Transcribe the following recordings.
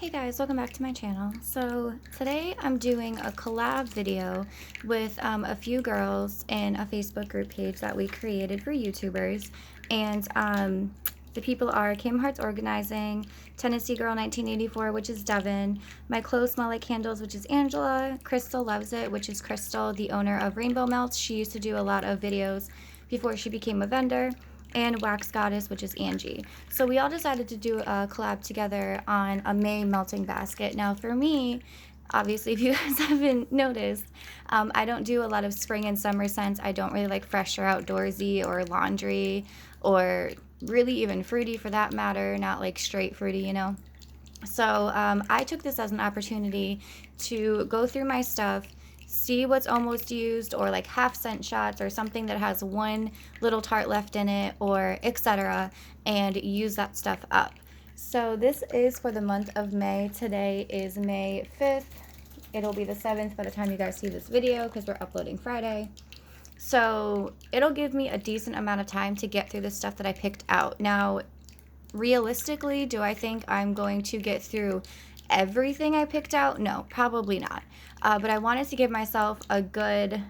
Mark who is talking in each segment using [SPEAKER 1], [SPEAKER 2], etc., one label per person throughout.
[SPEAKER 1] Hey guys, welcome back to my channel. So today I'm doing a collab video with a few girls in a Facebook group page that we created for YouTubers. And the people are Kimheartsorganizing, Tennessee Girl 1984, which is Devin, My Clothes Smell Like Candles, which is Angela, Crystal Loves It, which is Crystal, the owner of Rainbow Melts. She used to do a lot of videos before she became a vendor, and Wax Goddess, which is Angie. So we all decided to do a collab together on a May melting basket. Now for me, obviously if you guys haven't noticed, I don't do a lot of spring and summer scents. I don't really like fresh or outdoorsy or laundry or really even fruity for that matter, not like straight fruity, you know. So I took this as an opportunity to go through my stuff, see what's almost used or like half scent shots or something that has one little tart left in it or etc., and use that stuff up. So this is for the month of May. Today is May 5th. It'll be the 7th by the time you guys see this video because we're uploading Friday. So it'll give me a decent amount of time to get through the stuff that I picked out. Now, realistically, do I think I'm going to get through everything I picked out? No, probably not. But I wanted to give myself a good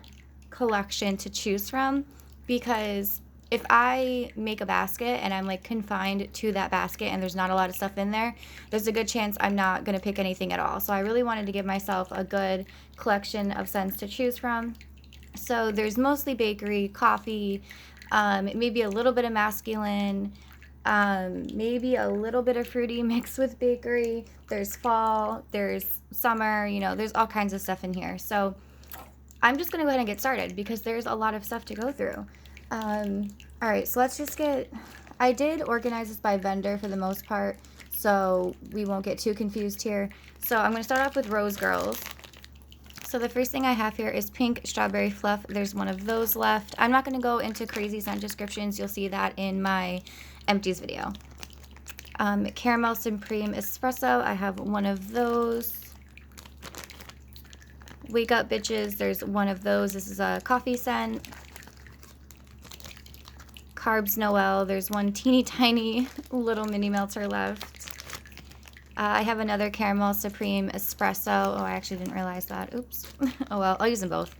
[SPEAKER 1] collection to choose from, because if I make a basket and I'm like confined to that basket and there's not a lot of stuff in there, there's a good chance I'm not going to pick anything at all. So I really wanted to give myself a good collection of scents to choose from. So there's mostly bakery, coffee, maybe a little bit of masculine, maybe a little bit of fruity mixed with bakery. There's fall, there's summer, you know, there's all kinds of stuff in here. So I'm just gonna go ahead and get started because there's a lot of stuff to go through. All right, so let's just I did organize this by vendor for the most part, so we won't get too confused here. So I'm gonna start off with Rose Girls. So the first thing I have here is Pink Strawberry Fluff. There's one of those left. I'm not going to go into crazy scent descriptions. You'll see that in my empties video. Caramel Supreme Espresso. I have one of those. Wake Up Bitches. There's one of those. This is a coffee scent. Carbs Noel. There's one teeny tiny little mini melter left. I have another Caramel Supreme Espresso. Oh, I actually didn't realize that. Oops. Oh well, I'll use them both.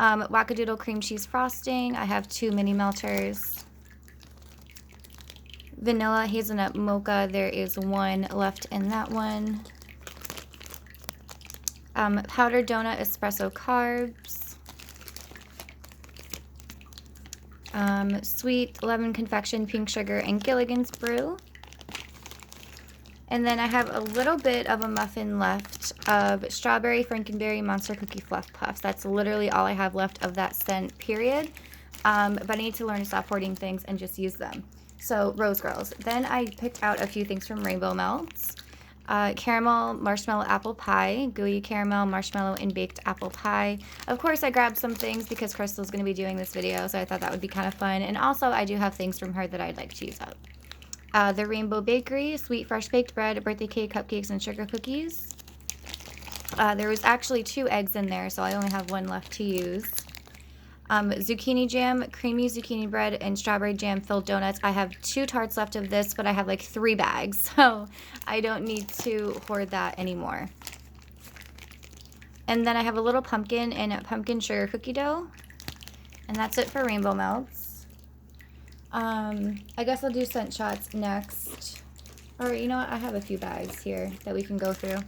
[SPEAKER 1] Wackadoodle Cream Cheese Frosting. I have 2 mini melters. Vanilla Hazelnut Mocha. There is one left in that one. Powdered Donut Espresso Carbs. Sweet Lemon Confection Pink Sugar and Gilligan's Brew. And then I have a little bit of a muffin left of Strawberry Frankenberry Monster Cookie Fluff Puffs. That's literally all I have left of that scent, period. But I need to learn to stop hoarding things and just use them. So, Rose Girls. Then I picked out a few things from Rainbow Melts. Caramel Marshmallow Apple Pie, Gooey Caramel Marshmallow and Baked Apple Pie. Of course, I grabbed some things because Crystal's going to be doing this video, so I thought that would be kind of fun. And also, I do have things from her that I'd like to use up. The Rainbow Bakery, Sweet Fresh Baked Bread, Birthday Cake, Cupcakes, and Sugar Cookies. There was actually 2 eggs in there, so I only have one left to use. Zucchini Jam, Creamy Zucchini Bread, and Strawberry Jam Filled Donuts. I have 2 tarts left of this, but I have like 3 bags, so I don't need to hoard that anymore. And then I have a little pumpkin and pumpkin sugar cookie dough. And that's it for Rainbow Melts. I guess I'll do scent shots next. Or you know what? I have a few bags here that we can go through.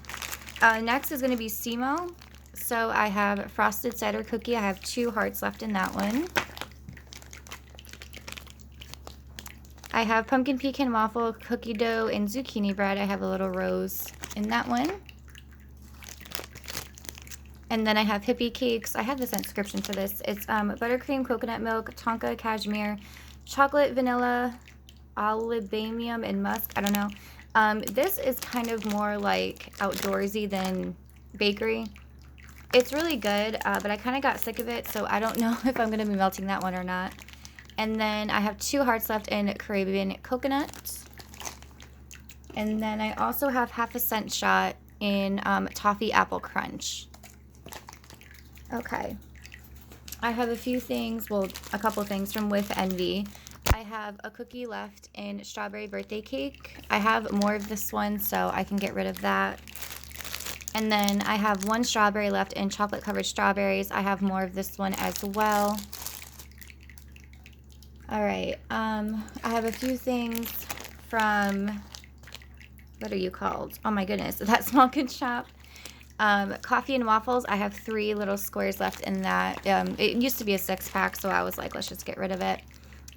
[SPEAKER 1] Next is going to be Simo. So I have Frosted Cider Cookie. I have 2 hearts left in that one. I have Pumpkin Pecan Waffle Cookie Dough and Zucchini Bread. I have a little rose in that one. And then I have Hippie Cakes. I have the scent description for this. It's buttercream, coconut milk, tonka, cashmere, chocolate, vanilla, alibamium, and musk. I don't know. This is kind of more like outdoorsy than bakery. It's really good, but I kind of got sick of it, so I don't know if I'm going to be melting that one or not. And then I have 2 hearts left in Caribbean Coconut. And then I also have half a scent shot in Toffee Apple Crunch. Okay. I have a few things, well, a couple things from With Envy. I have a cookie left in strawberry birthday cake. I have more of this one, so I can get rid of that. And then I have one strawberry left in chocolate covered strawberries. I have more of this one as well. All right, I have a few things from, what are you called? Oh my goodness, that small good shop. Coffee and waffles, I have 3 little squares left in that. It used to be a 6-pack, so I was like, let's just get rid of it.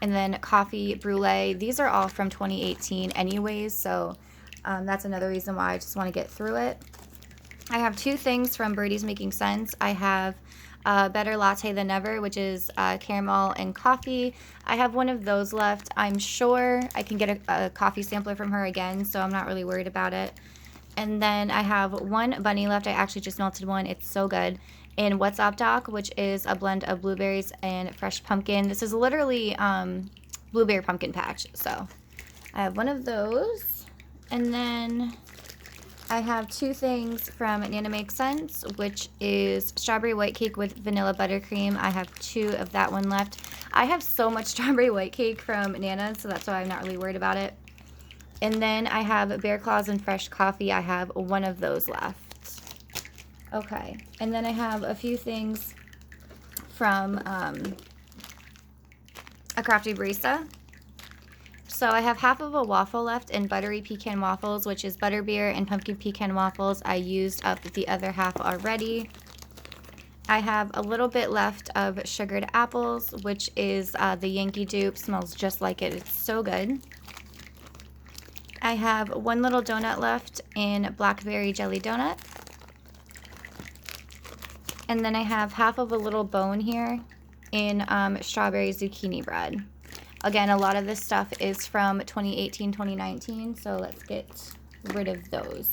[SPEAKER 1] And then coffee brulee, these are all from 2018 anyways, so that's another reason why I just want to get through it. I have 2 things from Birdie's Making Sense. I have Better Latte Than Ever, which is caramel and coffee. I have one of those left. I'm sure I can get a coffee sampler from her again, so I'm not really worried about it. And then I have one bunny left. I actually just melted one. It's so good. In What's Up Doc, which is a blend of blueberries and fresh pumpkin. This is literally blueberry pumpkin patch. So I have one of those. And then I have 2 things from Nana Makes Sense, which is strawberry white cake with vanilla buttercream. I have 2 of that one left. I have so much strawberry white cake from Nana, so that's why I'm not really worried about it. And then I have Bear Claws and fresh coffee. I have one of those left. Okay, and then I have a few things from A Crafty Barista. So I have half of a waffle left in buttery pecan waffles, which is butterbeer and pumpkin pecan waffles. I used up the other half already. I have a little bit left of sugared apples, which is the Yankee dupe. Smells just like it. It's so good. I have one little donut left in blackberry jelly donut. And then I have half of a little bone here in strawberry zucchini bread. Again, a lot of this stuff is from 2018, 2019, so let's get rid of those.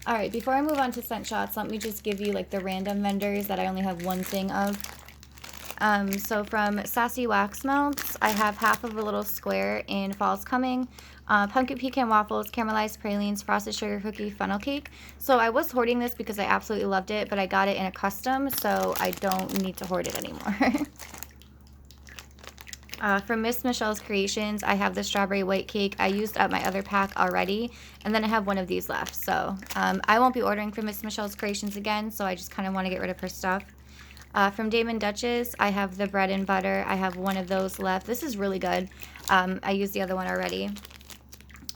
[SPEAKER 1] All right, before I move on to scent shots, let me just give you like the random vendors that I only have one thing of. So from Sassy Wax Melts, I have half of a little square in Fall's Coming, pumpkin pecan waffles, caramelized pralines, frosted sugar cookie, funnel cake. So I was hoarding this because I absolutely loved it, but I got it in a custom, so I don't need to hoard it anymore. From Miss Michelle's Creations, I have the strawberry white cake. I used up my other pack already, and then I have one of these left. So I won't be ordering from Miss Michelle's Creations again, so I just kind of want to get rid of her stuff. From Damon Duchess, I have the bread and butter. I have one of those left. This is really good. I used the other one already.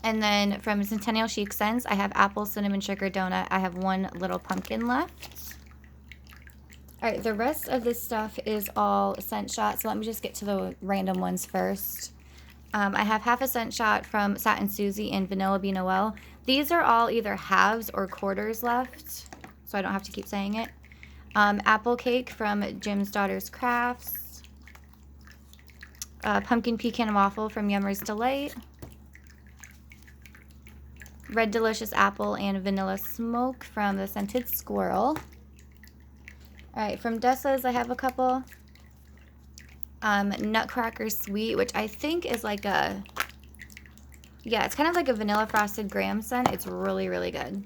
[SPEAKER 1] And then from Centennial Chic Scents, I have apple cinnamon sugar donut. I have one little pumpkin left. All right, the rest of this stuff is all scent shots. So let me just get to the random ones first. I have half a scent shot from Satin Susie and Vanilla Bean Noel. These are all either halves or quarters left, so I don't have to keep saying it. Apple cake from Jim's Daughter's Crafts. Pumpkin pecan waffle from Yummer's Delight. Red Delicious apple and vanilla smoke from the Scented Squirrel. All right, from Dessa's, I have a couple. Nutcracker Sweet, which I think is like a, yeah, it's kind of like a vanilla frosted graham scent. It's really, really good.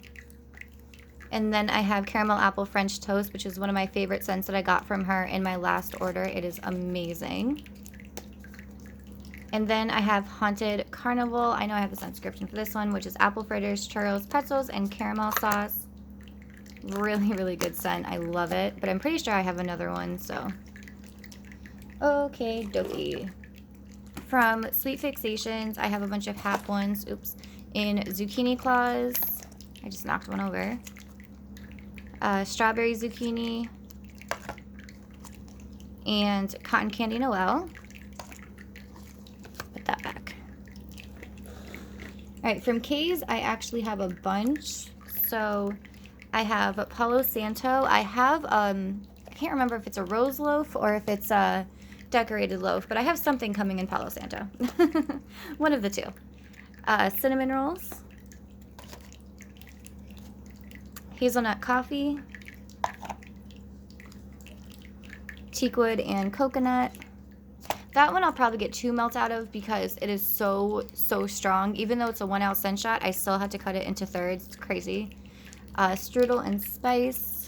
[SPEAKER 1] And then I have Caramel Apple French Toast, which is one of my favorite scents that I got from her in my last order. It is amazing. And then I have Haunted Carnival. I know I have the scent description for this one, which is apple fritters, churros, pretzels, and caramel sauce. Really, really good scent. I love it. But I'm pretty sure I have another one, so. Okay, dokie. From Sweet Fixations, I have a bunch of half ones. Oops. In Zucchini Claws. I just knocked one over. Strawberry Zucchini. And Cotton Candy Noel. Put that back. Alright, from K's, I actually have a bunch. So I have Palo Santo. I have, I can't remember if it's a rose loaf or if it's a decorated loaf, but I have something coming in Palo Santo. One of the two. Cinnamon rolls. Hazelnut coffee. Teakwood and coconut. That one I'll probably get 2 melt out of because it is so strong. Even though it's a 1 ounce scent shot, I still have to cut it into thirds. It's crazy. Strudel and spice.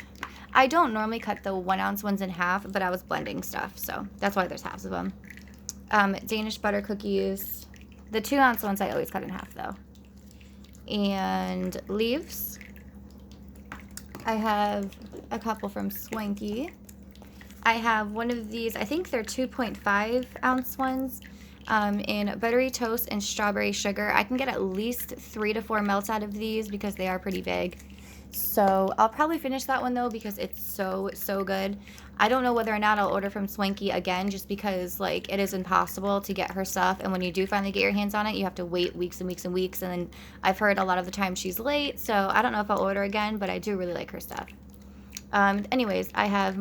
[SPEAKER 1] I don't normally cut the 1 ounce ones in half, but I was blending stuff, so that's why there's halves of them. Danish butter cookies. The 2-ounce ones I always cut in half though. And leaves. I have a couple from Swanky. I have one of these, I think they're 2.5-ounce ones, in buttery toast and strawberry sugar. I can get at least 3 to 4 melts out of these because they are pretty big. So I'll probably finish that one though because it's so good. I don't know whether or not I'll order from Swanky again just because like it is impossible to get her stuff, and when you do finally get your hands on it you have to wait weeks and weeks and weeks, and then I've heard a lot of the time she's late, so I don't know if I'll order again, but I do really like her stuff. Anyways, I have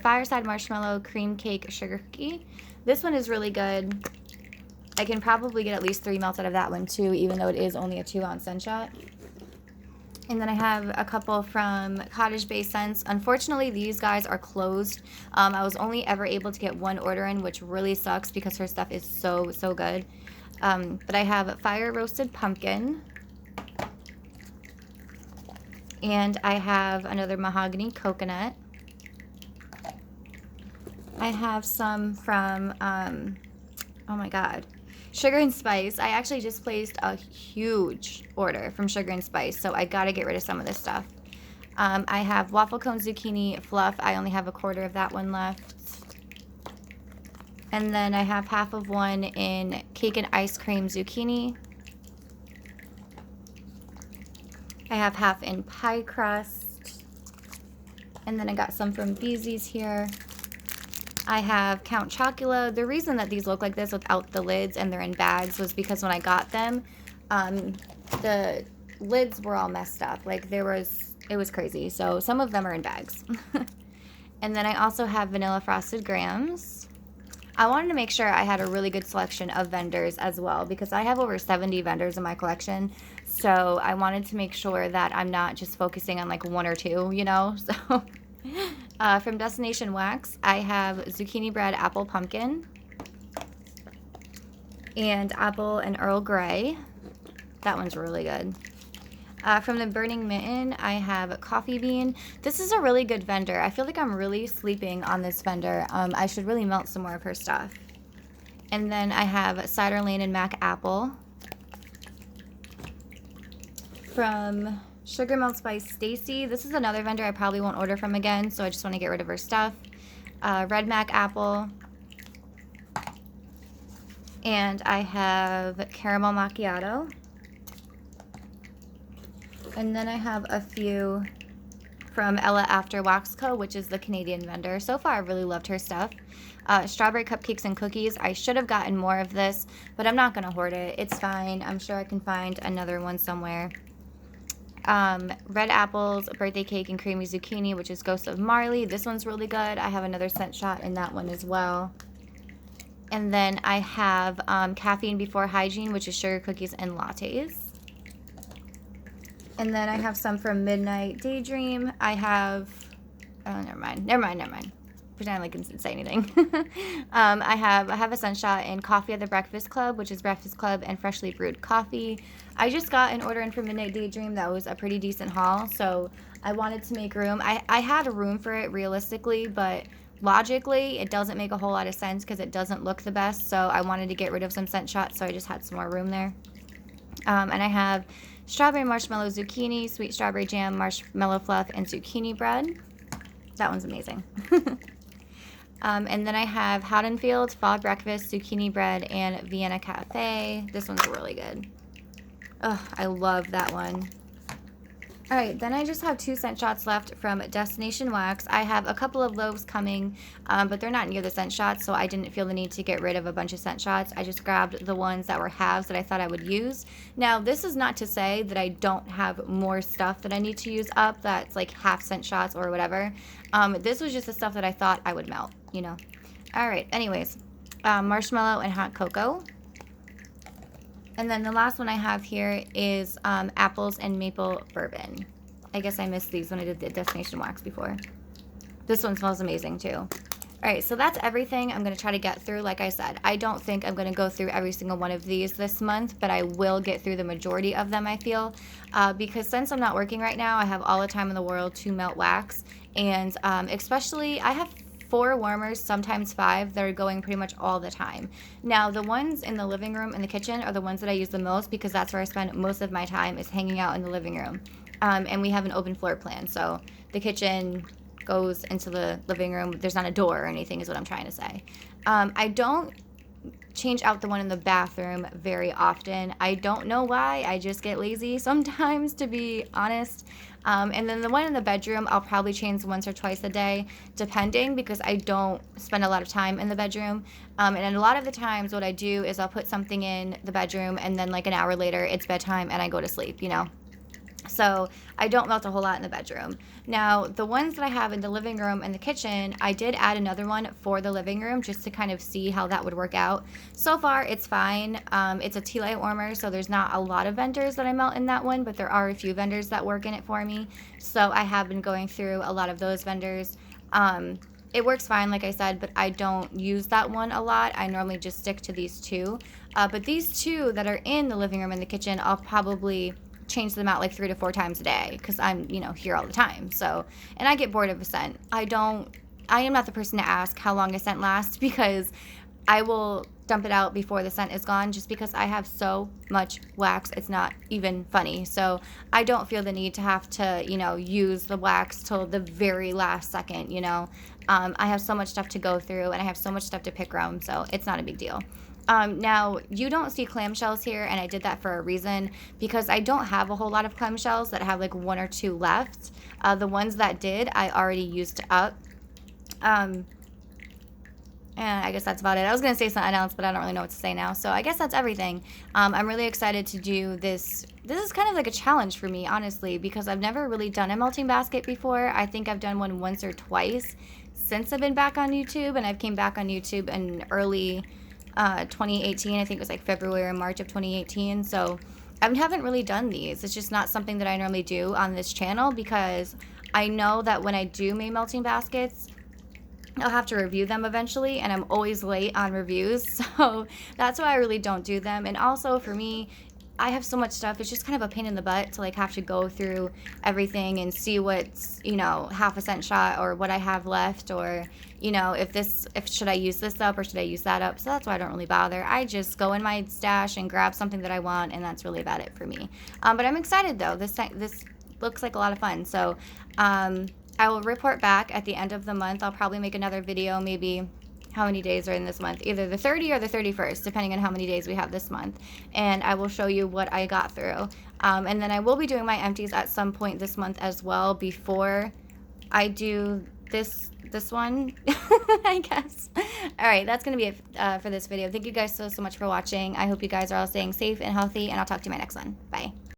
[SPEAKER 1] Fireside Marshmallow Cream Cake Sugar Cookie. This one is really good. I can probably get at least 3 melts out of that one too, even though it is only a 2-ounce scent shot. And then I have a couple from Cottage Bay Scents. Unfortunately, these guys are closed. I was only ever able to get one order in, which really sucks because her stuff is so good. But I have Fire Roasted Pumpkin. And I have another Mahogany Coconut. I have some from, oh my god, Sugar and Spice. I actually just placed a huge order from Sugar and Spice, so I gotta get rid of some of this stuff. I have Waffle Cone Zucchini Fluff. I only have a quarter of that one left. And then I have half of one in Cake and Ice Cream Zucchini. I have half in Pie Crust. And then I got some from Beezy's here. I have Count Chocula. The reason that these look like this without the lids and they're in bags was because when I got them, the lids were all messed up. Like it was crazy. So some of them are in bags. And then I also have Vanilla Frosted Grahams. I wanted to make sure I had a really good selection of vendors as well because I have over 70 vendors in my collection. So I wanted to make sure that I'm not just focusing on like 1 or 2, you know? So from Destination Wax, I have Zucchini Bread Apple Pumpkin and Apple and Earl Grey. That one's really good. From the Burning Mitten, I have Coffee Bean. This is a really good vendor. I feel like I'm really sleeping on this vendor. I should really melt some more of her stuff. And then I have Cider Lane and Mac Apple. From Sugar Melt by Stacy. This is another vendor I probably won't order from again, so I just want to get rid of her stuff. Red Mac Apple. And I have Caramel Macchiato. And then I have a few from Ella After Wax Co., which is the Canadian vendor. So far, I've really loved her stuff. Strawberry Cupcakes and Cookies. I should have gotten more of this, but I'm not going to hoard it. It's fine. I'm sure I can find another one somewhere. Red Apples, Birthday Cake, and Creamy Zucchini, which is Ghost of Marley. This one's really good. I have another scent shot in that one as well. And then I have Caffeine Before Hygiene, which is Sugar Cookies and Lattes. And then I have some from Midnight Daydream. I have, oh, never mind. Pretend like I didn't say anything. I have a sunshot in Coffee at the Breakfast Club, which is Breakfast Club and freshly brewed coffee. I just got an order in from Midnight Daydream that was a pretty decent haul, so I wanted to make room. I had a room for it realistically, but logically it doesn't make a whole lot of sense because it doesn't look the best, so I wanted to get rid of some scent shots, so I just had some more room there. And I have Strawberry Marshmallow Zucchini, Sweet Strawberry Jam, Marshmallow Fluff, and Zucchini Bread. That one's amazing. And then I have Haddonfield, Fall Breakfast, Zucchini Bread, and Vienna Cafe. This one's really good. Ugh, I love that one. Alright, then I just have 2 scent shots left from Destination Wax. I have a couple of loaves coming, but they're not near the scent shots, so I didn't feel the need to get rid of a bunch of scent shots. I just grabbed the ones that were halves that I thought I would use. Now, this is not to say that I don't have more stuff that I need to use up that's like half scent shots or whatever. This was just the stuff that I thought I would melt, you know. Alright, anyways, marshmallow and hot cocoa. And then the last one I have here is apples and maple bourbon. I guess I missed these when I did the Destination Wax before. This one smells amazing too. Alright, so that's everything I'm going to try to get through. Like I said, I don't think I'm going to go through every single one of these this month, but I will get through the majority of them, I feel. Because since I'm not working right now, I have all the time in the world to melt wax. And especially, I have 4 warmers, sometimes 5, that are going pretty much all the time. Now, the ones in the living room and the kitchen are the ones that I use the most because that's where I spend most of my time, is hanging out in the living room. And we have an open floor plan, so the kitchen goes into the living room. There's not a door or anything, is what I'm trying to say. I don't change out the one in the bathroom very often. I don't know why. I just get lazy sometimes, to be honest. And then the one in the bedroom, I'll probably change once or twice a day, depending, because I don't spend a lot of time in the bedroom. And a lot of the times what I do is I'll put something in the bedroom, and then like an hour later it's bedtime and I go to sleep, you know. So I don't melt a whole lot in the bedroom. Now, the ones that I have in the living room and the kitchen, I did add another one for the living room just to kind of see how that would work out. So far, it's fine. It's a tea light warmer, so there's not a lot of vendors that I melt in that one, but there are a few vendors that work in it for me. So I have been going through a lot of those vendors. It works fine, like I said, but I don't use that one a lot. I normally just stick to these two. But these two that are in the living room and the kitchen, I'll probably change them out like 3 to 4 times a day because I'm, you know, here all the time. So, and I get bored of a scent. I am not the person to ask how long a scent lasts, because I will dump it out before the scent is gone, just because I have so much wax. It's not even funny. So I don't feel the need to have to, you know, use the wax till the very last second, you know. I have so much stuff to go through, and I have so much stuff to pick from, so it's not a big deal. Now, you don't see clamshells here, and I did that for a reason, because I don't have a whole lot of clamshells that have like 1 or 2 left. The ones that did, I already used up. And I guess that's about it. I was going to say something else, but I don't really know what to say now. So I guess that's everything. I'm really excited to do this. This is kind of like a challenge for me, honestly, because I've never really done a melting basket before. I think I've done one once or twice since I've been back on YouTube, and I've came back on YouTube in early 2018. I think it was like February or March of 2018. So I haven't really done these. It's just not something that I normally do on this channel, because I know that when I do make melting baskets, I'll have to review them eventually, and I'm always late on reviews, so that's why I really don't do them. And also, for me, I have so much stuff, it's just kind of a pain in the butt to like have to go through everything and see what's, you know, half a cent shot, or what I have left, or, you know, if should I use this up or should I use that up. So that's why I don't really bother. I just go in my stash and grab something that I want, and that's really about it for me. But I'm excited though. This looks like a lot of fun. So I will report back at the end of the month. I'll probably make another video, maybe how many days are in this month, either the 30th or the 31st, depending on how many days we have this month, and I will show you what I got through. And then I will be doing my empties at some point this month as well, before I do this one. I guess. All right, that's gonna be it for this video. Thank you guys so much for watching. I hope you guys are all staying safe and healthy, and I'll talk to you in my next one. Bye.